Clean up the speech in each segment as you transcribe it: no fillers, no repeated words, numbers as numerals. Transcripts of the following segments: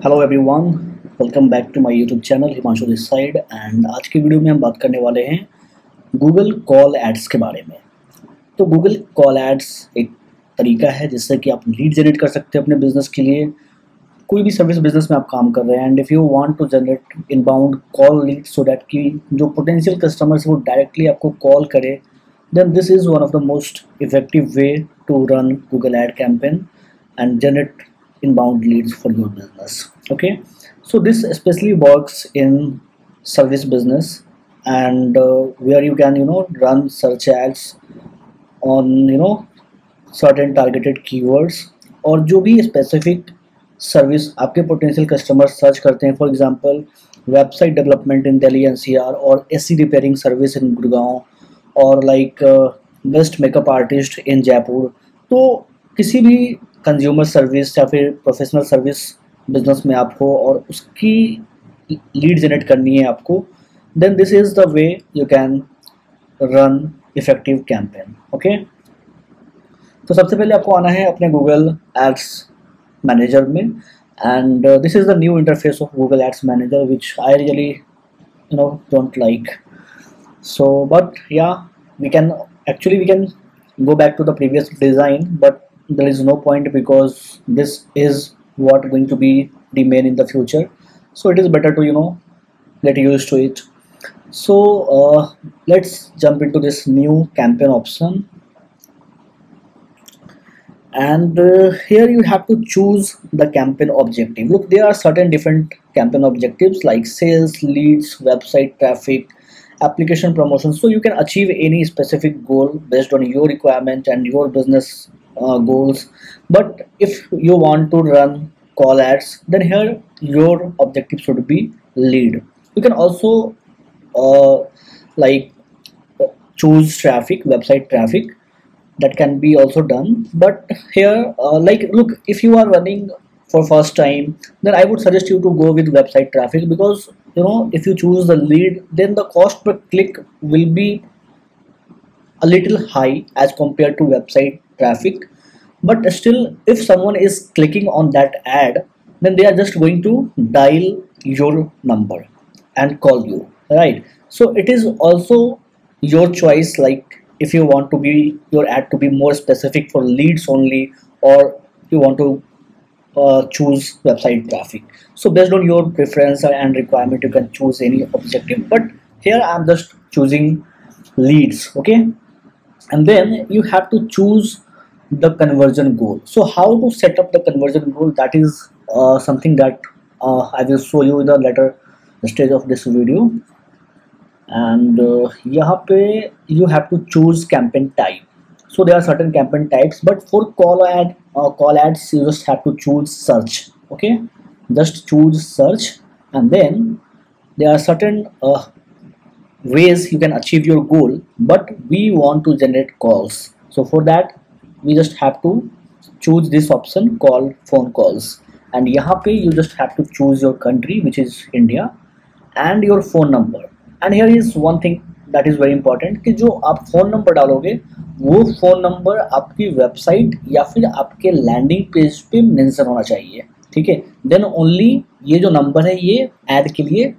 Hello everyone, welcome back to my YouTube channel Himanshu this side. And आज की video में हम बात करने वाले हैं गूगल कॉल एड्स के बारे में। तो गूगल कॉल एड्स एक तरीका है जिससे कि आप लीड जनरेट कर सकते हैं अपने बिजनेस के लिए। कोई भी सर्विस बिजनेस में आप काम कर रहे हैं and if you want to generate inbound call lead so that कि जो पोटेंशियल कस्टमर्स वो डायरेक्टली आपको कॉल करे, then this is one of the most effective way to run Google ad campaign and generate inbound leads for your business. Okay, so this especially works in service business and where you can run search ads on certain targeted keywords और जो भी specific service आपके potential customer search करते हैं, for example website development in Delhi NCR और AC repairing service in Gurgaon और like best makeup artist in Jaipur. तो किसी भी कंज्यूमर सर्विस या फिर प्रोफेशनल सर्विस बिजनेस में आप हो और उसकी लीड जनरेट करनी है आपको, then this is the way you can run effective campaign. Okay, तो सबसे पहले आपको आना है अपने गूगल एड्स मैनेजर में and this is the new interface of Google ads manager which I really don't like. So but yeah we can go back to the previous design, but there is no point because this is what going to be the main in the future, so it is better to get used to it. So let's jump into this new campaign option and here you have to choose the campaign objective. Look, there are certain different campaign objectives like sales, leads, website traffic, application promotion. So you can achieve any specific goal based on your requirement and your business goals. But if you want to run call ads, then here your objective should be lead. You can also like choose traffic, website traffic, that can be also done. But here like look, if you are running for first time, then I would suggest you to go with website traffic because if you choose the lead, then the cost per click will be a little high as compared to website traffic. But still, if someone is clicking on that ad, then they are just going to dial your number and call you, right? So it is also your choice, like if you want to be your ad to be more specific for leads only, or you want to choose website traffic. So based on your preference and requirement, you can choose any objective, but here I'm just choosing leads. Okay, and then you have to choose the conversion goal. So how to set up the conversion goal, that is something that I will show you in the later stage of this video. And यहाँ पे you have to choose campaign type. So there are certain campaign types, but for call ads you just have to choose search. Okay, just choose search, and then there are certain ways you can achieve your goal, but we want to generate calls. So for that we just have to choose this option called phone calls, and यहाँ पे you just have to choose your country, which is India, and your phone number. And here is one thing that is very important कि जो आप phone number डालोगे वो phone number आपकी website या फिर आपके लैंडिंग पेज पे मेंशन होना चाहिए, ठीक है? देन ओनली ये जो नंबर है ये ऐड के लिए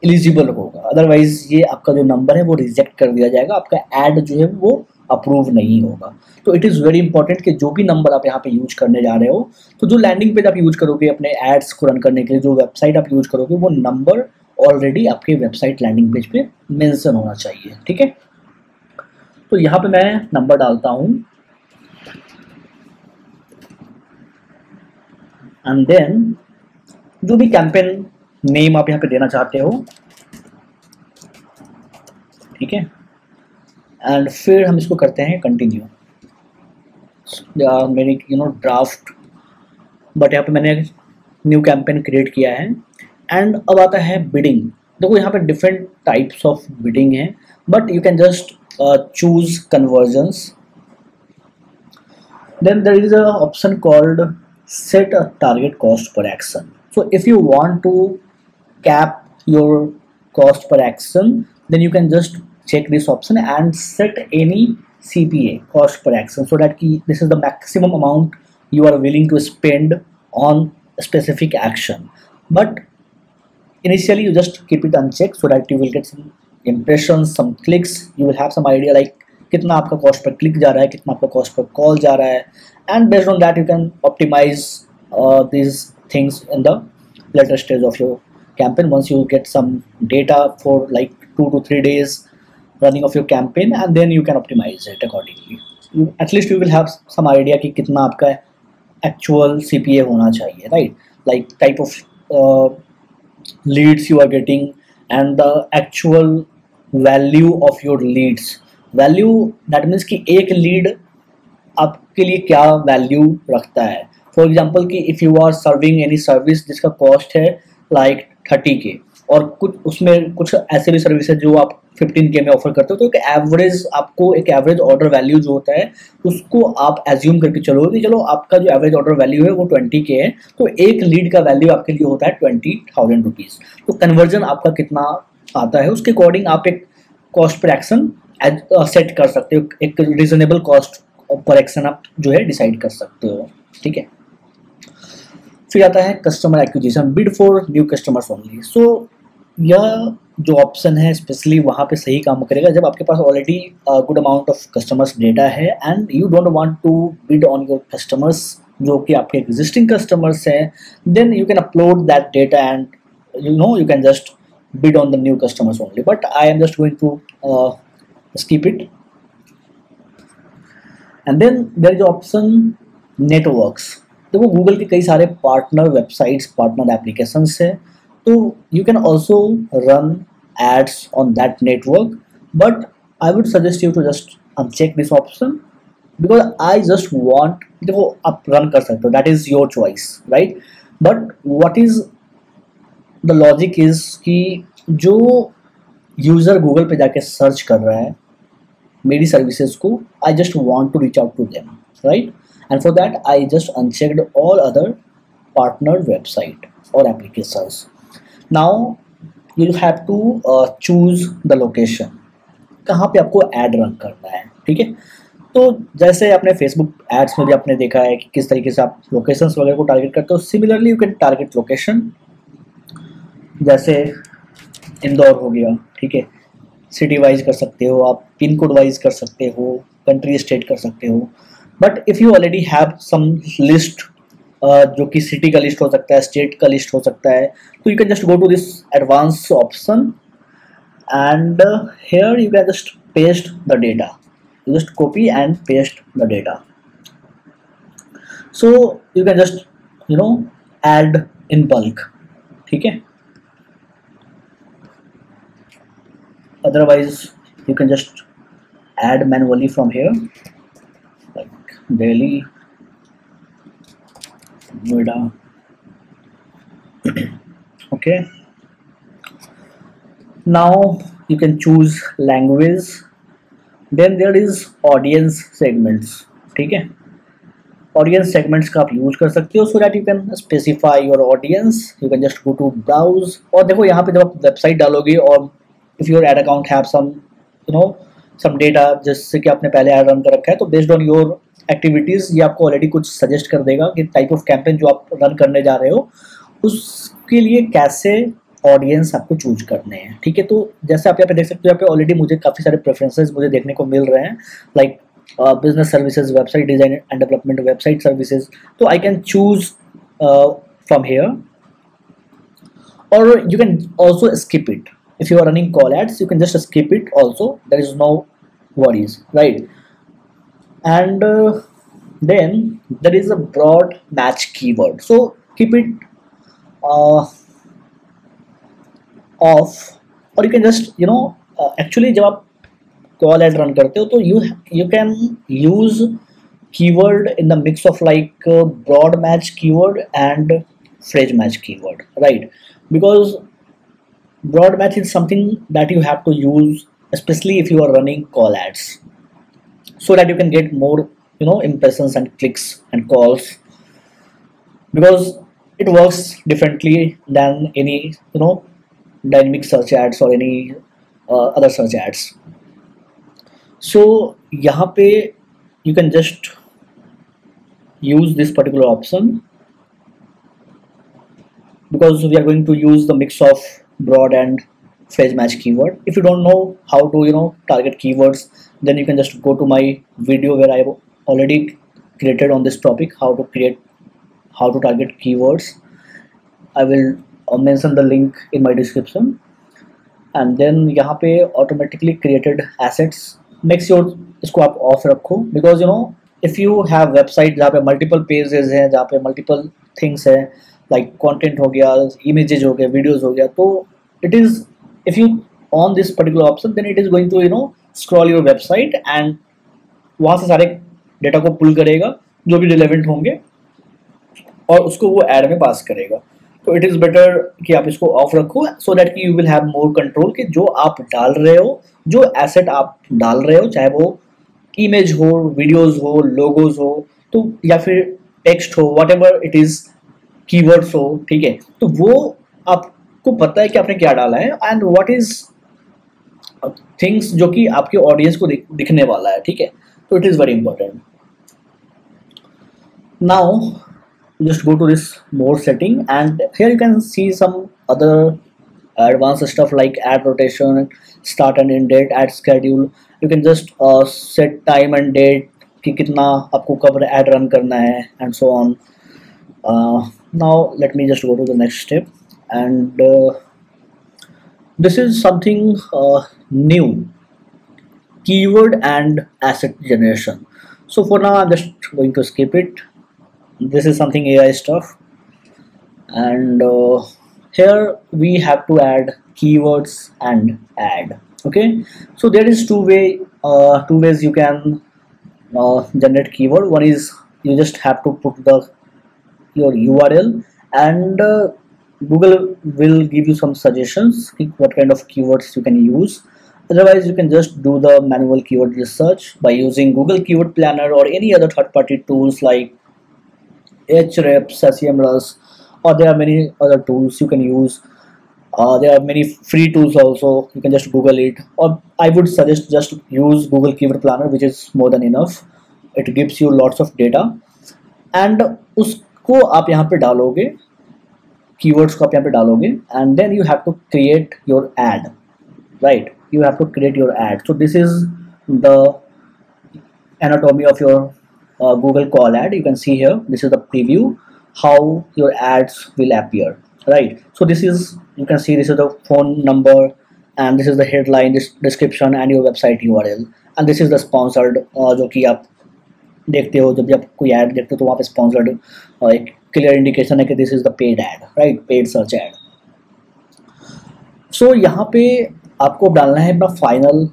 एलिजिबल होगा, अदरवाइज ये आपका जो नंबर है वो रिजेक्ट कर दिया जाएगा, आपका ऐड जो है वो अप्रूव नहीं होगा। तो इट इज़ वेरी इंपॉर्टेंट कि जो भी नंबर आप यहाँ पे यूज करने जा रहे हो, तो जो लैंडिंग पेज आप यूज करोगे अपने एड्स को रन करने के लिए, जो वेबसाइट आप यूज करोगे, वो नंबर ऑलरेडी आपके वेबसाइट लैंडिंग पेज पे मेंशन होना चाहिए, ठीक है? तो यहाँ पे मैं नंबर डालता हूँ एंड देन जो भी कैंपेन नेम आप यहाँ पे देना चाहते हो, ठीक है? एंड फिर हम इसको करते हैं कंटिन्यू। मेरी ड्राफ्ट, बट यहाँ पे मैंने न्यू कैंपेन क्रिएट किया है। एंड अब आता है बिडिंग। देखो यहाँ पे डिफरेंट टाइप्स ऑफ बिडिंग है, but you can just choose conversions. Then there is a option called set a target cost per action. So if you want to cap your cost per action, then you can just check this option and set any CPA, cost per action, so that this is the maximum amount you are willing to spend on specific action, but initially you just keep it unchecked so that you will get some impressions, some clicks. You will have some idea like कितना आपका cost per click जा रहा है, कितना आपका cost per call जा रहा है, and based on that you can optimize these things in the later stage of your campaign. Once you get some data for like 2 to 3 days running of your campaign, and then you can optimize it accordingly. At least you will have some idea कि कितना आपका actual CPA होना चाहिए, right? Like type of leads you are getting and the actual value of your leads. Value that means कि एक lead आपके लिए क्या वैल्यू रखता है. फॉर एग्जाम्पल कि if you are serving any service जिसका कॉस्ट है लाइक 30K, और कुछ उसमें कुछ ऐसे भी सर्विस है जो आप 15K में ऑफर करते हो, तो एक एवरेज आपको एक एवरेज ऑर्डर वैल्यू जो होता है उसको आप एज्यूम करके चलोगे कि चलो आपका जो एवरेज ऑर्डर वैल्यू है वो 20K है, तो एक लीड का वैल्यू आपके लिए होता है 20,000 रुपीज़. तो कन्वर्जन आपका कितना आता है उसके अकॉर्डिंग आप एक कॉस्ट पर एक्शन सेट कर सकते हो, एक रीजनेबल कॉस्ट पर एक्शन आप जो है डिसाइड कर सकते हो. ठीक है. फिर आता है customer acquisition, bid for new customers only. So यह जो ऑप्शन है स्पेशली वहाँ पे सही काम करेगा जब आपके पास already good amount of customers data है and you don't want to bid on your customers जो कि आपके एग्जिस्टिंग कस्टमर्स हैं. Then you can upload that data and you can just bid on the new customers only, but I am just going to skip it. And then there is option networks. देखो गूगल के कई सारे partner websites, partner applications है, तो you can also run ads on that network, but I would suggest you to just uncheck this option because I just want, देखो आप run कर सकते हो, that is your choice, right. But what is the logic is कि जो user Google पे जाके search कर रहा है मेरी सर्विसेज को, I just want to reach out to them, right. And for that I just unchecked all other partner website और applications. Now you have to choose the location, कहाँ पे आपको ऐड रन करना है. ठीक है. तो जैसे आपने फेसबुक एड्स में भी आपने देखा है कि किस तरीके से आप लोकेशंस वगैरह को टारगेट करते हो, similarly you can target location. जैसे इंदौर हो गया, ठीक है, सिटी वाइज कर सकते हो आप, पिन कोड वाइज कर सकते हो, कंट्री स्टेट कर सकते हो. But if you already have some list जो कि सिटी का लिस्ट हो सकता है, स्टेट का लिस्ट हो सकता है, तो you can just go to this advance option and here you can just paste the data. You just copy and paste the data. So you can just add in bulk. ठीक है. Otherwise you can just add manually from here, like Delhi, Noida. Okay. Now you can choose language. Then there is audience segments. ठीक है. Audience segments का आप use कर सकते हो so that you can specify your audience. You can just go to browse, और देखो यहाँ पे जब आप वेबसाइट डालोगे और if your ad account have some data जिससे कि आपने पहले एड रन कर रखा है, तो बेस्ड ऑन योर एक्टिविटीज़ ये आपको ऑलरेडी कुछ सजेस्ट कर देगा कि टाइप ऑफ कैंपेन जो आप रन करने जा रहे हो उसके लिए कैसे ऑडियंस आपको चूज करने हैं. ठीक है. तो जैसे आप यहाँ पे देख सकते हो, यहाँ पे ऑलरेडी मुझे काफ़ी सारे प्रेफरेंसेस मुझे देखने को मिल रहे हैं, like business services, website design and development, website services. तो I can choose from here, और you can also skip it. If you are running call ads, you can just skip it also, there is no worries, right. And then there is a broad match keyword, so keep it off. और you can just actually जब आप call ad run करते हो तो you can use keyword in the mix of like broad match keyword and phrase match keyword, right. Because broad match is something that you have to use especially if you are running call ads so that you can get more impressions and clicks and calls, because it works differently than any dynamic search ads or any other search ads. So यहाँ पे you can just use this particular option because we are going to use the mix of broad and phrase match keyword. If you don't know how to target keywords, then you can just go to my video where I have already created on this topic, how to target keywords. I will mention the link in my description. And then यहाँ पे automatically created assets, make sure इसको आप off रखो, because if you have website जहाँ पे multiple pages हैं, जहाँ पे multiple things हैं, like content हो गया, images हो गया, videos हो गया, तो it is, if you on this particular option, then it is going to scroll your website and वहाँ से सारे डेटा को पुल करेगा जो भी रिलेवेंट होंगे और उसको वो एड में पास करेगा. तो इट इज़ बेटर कि आप इसको ऑफ रखो, सो दैट कि you will have more control कि जो आप डाल रहे हो, जो एसेट आप डाल रहे हो, चाहे वो इमेज हो, वीडियोस हो, लोगोज हो, तो या फिर टेक्स्ट हो, what ever it is, keywords हो, ठीक है, तो वो आपको पता है कि आपने क्या डाला है एंड व्हाट इज थिंग्स जो कि आपके ऑडियंस को दिखने वाला है, ठीक है. तो it is very important. Now just go to this more setting, and here you can see some other advanced stuff like ad rotation, start and end date, ad schedule. You can just set time and date कि कितना आपको कब ad run करना है and so on. Now let me just go to the next step, and this is something new, keyword and asset generation. So for now I'm just going to skip it. This is something AI stuff, and here we have to add keywords and add. Okay, so there is two ways you can generate keyword. One is you just have to put your URL, and Google will give you some suggestions what kind of keywords you can use. Otherwise you can just do the manual keyword research by using Google Keyword Planner or any other third-party tools like Ahrefs, SEMrush, or there are many other tools you can use. There are many free tools also, you can just Google it, or I would suggest just use Google Keyword Planner, which is more than enough. It gives you lots of data, and उसको आप यहाँ पे डालोगे, keywords को आप यहाँ पे डालोगे, and then you have to create your ad, right? You have to create your ad. So this is the anatomy of your Google call ad. You can see here, this is the preview, how your ads will appear, right? So this is, you can see this is the phone number, and this is the headline, this description and your website URL, and this is the sponsored, जो कि आप देखते हो जब भी आप कोई ad देखते हो तो वहाँ पे sponsored एक clear indication है कि this is the paid ad, right? Paid search ad. So यहाँ पे आपको डालना है अपना फाइनल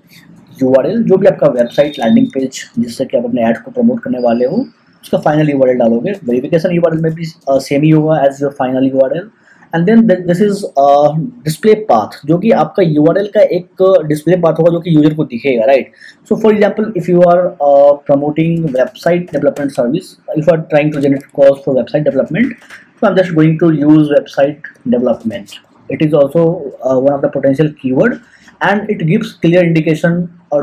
URL, जो भी आपका वेबसाइट लैंडिंग पेज जिससे कि आप अपने ऐड को प्रमोट करने वाले हो, उसका फाइनल URL डालोगे. वेरिफिकेशन URL में भी सेम ही होगा as your final URL. And then this is display path, जो कि आपका URL का एक डिस्प्ले पाथ होगा जो कि यूजर को दिखेगा, right? So for example, if you are promoting website development service, if you are trying to generate cost for website development, so I'm just going to use website development. It is also one of the potential keyword, and it gives clear indication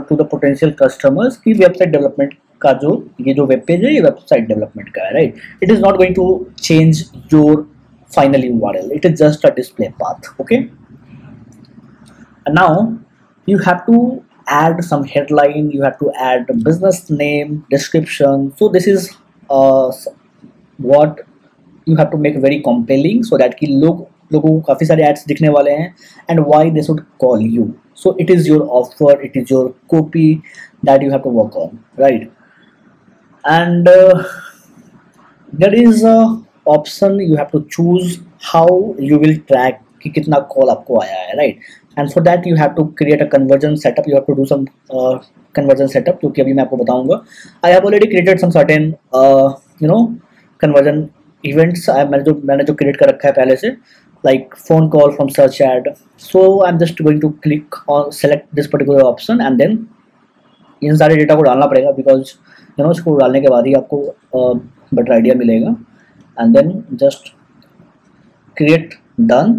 to the potential customers कि website development का जो ये जो web page है ये website development का है, right? It is not going to change your final URL. It is just a display path. Okay. And now you have to add some headline. You have to add business name, description. So this is what you have to make very compelling so that कि लोगों को काफ़ी सारे ads दिखने वाले हैं, and why they should call you. So it is your offer, it is your copy that you have to work on, right? And there is a option you have to choose how you will track कि कितना call आपको आया है, right? And for that you have to create a conversion setup. You have to do some conversion setup, जो कि अभी मैं आपको बताऊंगा. I have already created some certain conversion events. मैंने जो create कर रखा है पहले से, like phone call from search ad. So I'm just going to click on select this particular option, and then इन सारे डेटा को डालना पड़ेगा, because इसको डालने के बाद ही आपको better idea मिलेगा. And then just create done.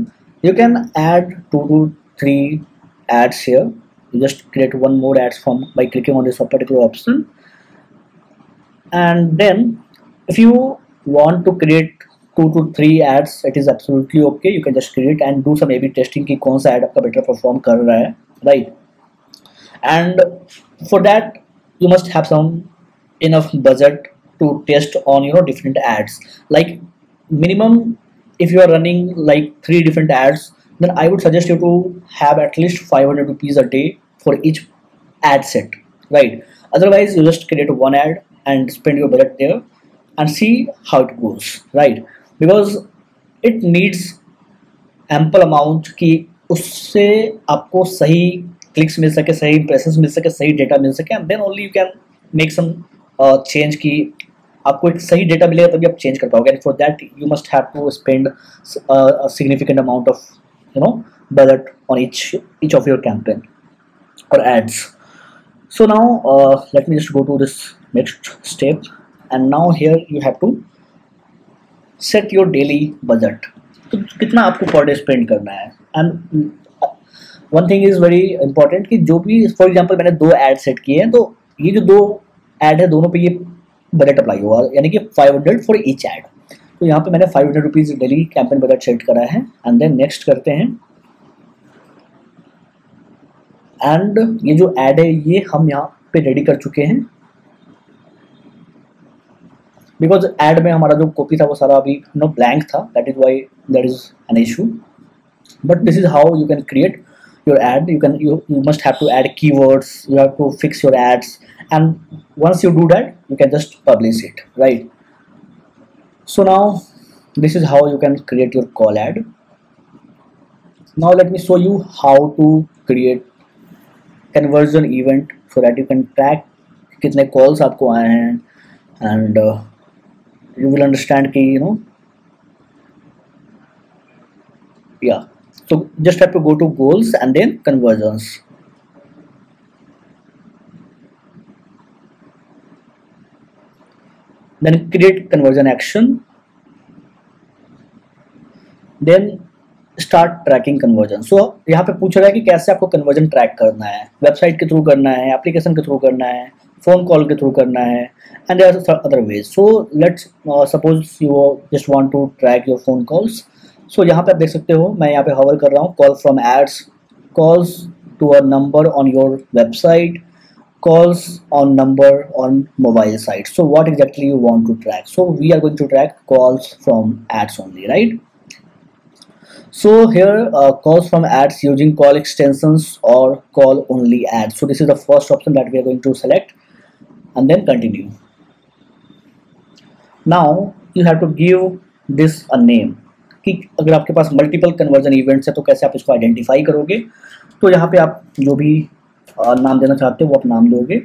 You can add 2 to 3 ads here. You just create one more ads from by clicking on this particular option. And then if you want to create 2 to 3 ads, it is absolutely okay. You can just create and do some A/B testing कि कौन सा ad आपका better perform कर रहा है, right? And for that you must have some enough budget to test on different ads. Like minimum, if you are running like 3 different ads, then I would suggest you to have at least 500 rupees a day for each ad set, right? Otherwise you just create one ad and spend your budget there and see how it goes, right? Because it needs ample amount कि उससे आपको सही clicks मिल सके, सही impressions मिल सके, सही data मिल सके, and then only you can make some change की आपको एक सही डेटा मिलेगा तभी आप चेंज कर पाओगे. And for that you must have to spend significant amount of budget on each of your campaign or ads. So now let me just go to this next step, and now here you have to set your daily budget. तो कितना आपको per day spend करना है. And one thing is very important कि जो भी for example मैंने 2 add set किए हैं, तो ये जो 2 ऐड है दोनों पे ये बजट अप्लाई होगा, यानी कि 500 फॉर ईच ऐड. तो यहाँ पे मैंने 500 rupees daily campaign budget set करा है. एंड देन नेक्स्ट करते हैं. एंड ये जो ऐड है ये हम यहाँ पे रेडी कर चुके हैं, बिकॉज ऐड में हमारा जो कॉपी था वो सारा अभी ब्लैंक था. That is why that is an issue. But this is how you can create your ad. You must have to add keywords, you have to fix your ads, and once you do that you can just publish it, right? So now this is how you can create your call ad. Now let me show you how to create conversion event so that you can track कितने calls आपको आए हैं, and you will understand कि yeah. So just have to go to goals and then conversions. Then create conversion action. Then start tracking conversion. So यहाँ पे पूछ रहा है कि कैसे आपको conversion track करना है. वेबसाइट के थ्रू करना है, एप्लीकेशन के थ्रू करना है, फोन कॉल के थ्रू करना है, and there are other ways. So let's suppose you just want to track your phone calls. सो यहाँ पे आप देख सकते हो, मैं यहाँ पे हवर कर रहा हूँ call from ads, calls to a number on your website, calls on number on mobile site. So what exactly you want to track? So we are going to track calls from ads only, right? So here calls from ads using call extensions और call only ads. So this is the first option that we are going to select and then continue. Now you have to give this a name कि अगर आपके पास multiple conversion events है तो कैसे आप इसको identify करोगे. तो यहाँ पे आप जो भी नाम देना चाहते हो वो आप नाम दोगे.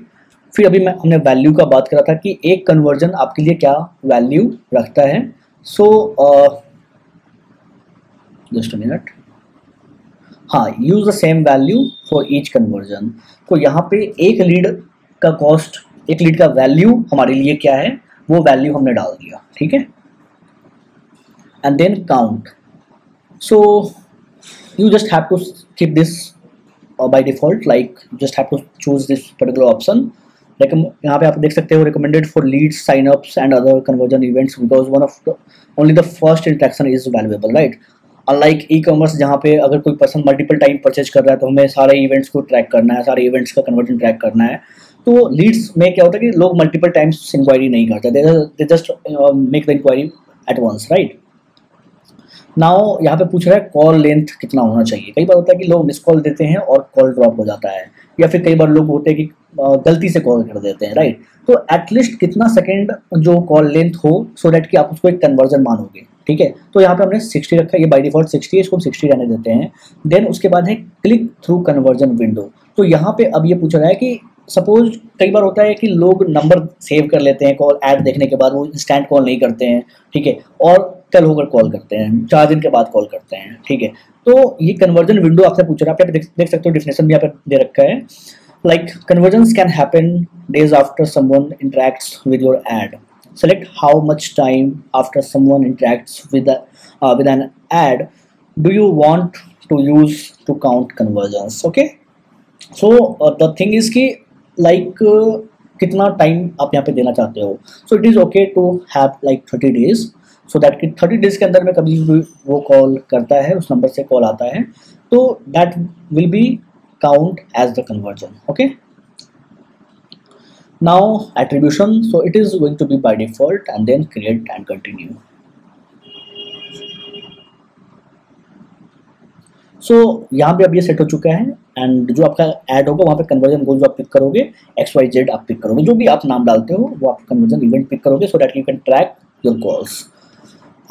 फिर अभी हमने वैल्यू का बात करा था कि एक कन्वर्जन आपके लिए क्या वैल्यू रखता है. So just a minute. हाँ, use the same value for each conversion. तो यहाँ पे एक लीड का कॉस्ट, एक लीड का वैल्यू हमारे लिए क्या है वो वैल्यू हमने डाल दिया, ठीक है. And then count. So you just have to keep this by default, like you just have to choose this particular option. Like यहाँ पे आप देख सकते हो recommended for leads, sign-ups and other conversion events, because only the first interaction is valuable, right? Unlike e-commerce जहाँ पे अगर कोई पर्सन मल्टीपल टाइम परचेज कर रहा है तो हमें सारे इवेंट्स को ट्रैक करना है, सारे इवेंट्स का कन्वर्जन ट्रैक करना है. तो लीड्स में क्या होता है कि लोग मल्टीपल टाइम्स इंक्वायरी नहीं करते, they just make the inquiry at once, right? Now यहाँ पे पूछ रहा है कॉल लेंथ कितना होना चाहिए. कई बार होता है कि लोग मिस कॉल देते हैं और कॉल ड्रॉप हो जाता है, या फिर कई बार लोग होते हैं कि गलती से कॉल कर देते हैं, राइट? तो एटलीस्ट कितना सेकंड जो कॉल लेंथ हो सो दैट कि आप उसको एक कन्वर्जन मानोगे, ठीक है. तो यहाँ पे हमने 60 रखा है, ये बाय डिफॉल्ट 60 है, इसको हम 60 रहने देते हैं. देन उसके बाद है क्लिक थ्रू कन्वर्जन विंडो. तो यहाँ पे अब ये पूछ रहा है कि सपोज कई बार होता है कि लोग नंबर सेव कर लेते हैं कॉल ऐड देखने के बाद, वो इंस्टेंट कॉल नहीं करते हैं, ठीक है, और कल होकर कॉल करते हैं, 4 दिन के बाद कॉल करते हैं, ठीक है. तो ये कन्वर्जन विंडो आपसे पूछ रहा है. आप देख सकते हो डिफिनेशन भी यहाँ पे दे रखा है. Like conversions can happen days after someone interacts with your ad. Select how much time after someone interacts with an ad do you want to use to count conversions. Okay, so the thing is कि like कितना time आप यहाँ पे देना चाहते हो. So it is okay to have like 30 days. So that कि 30 days के अंदर में कभी भी वो कॉल करता है, उस नंबर से कॉल आता है, तो that will be count as the conversion. Okay, now attribution, so it is going to be by default, and then create and continue. सो यहाँ पे अब ये सेट हो चुका है, एंड जो आपका ऐड होगा वहाँ पे कन्वर्जन गोल जो आप पिक करोगे, XYZ आप पिक करोगे, जो भी आप नाम डालते हो वो आप कन्वर्जन इवेंट पिक करोगे, so that you can track your calls.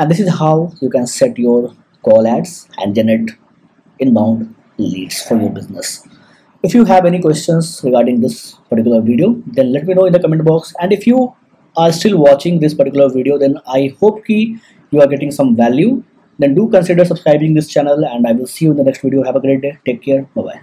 And this is how you can set your call ads and generate inbound leads for your business. If you have any questions regarding this particular video, then let me know in the comment box. And if you are still watching this particular video, then I hope ki you are getting some value. Then do consider subscribing this channel, and I will see you in the next video. Have a great day. Take care. Bye bye.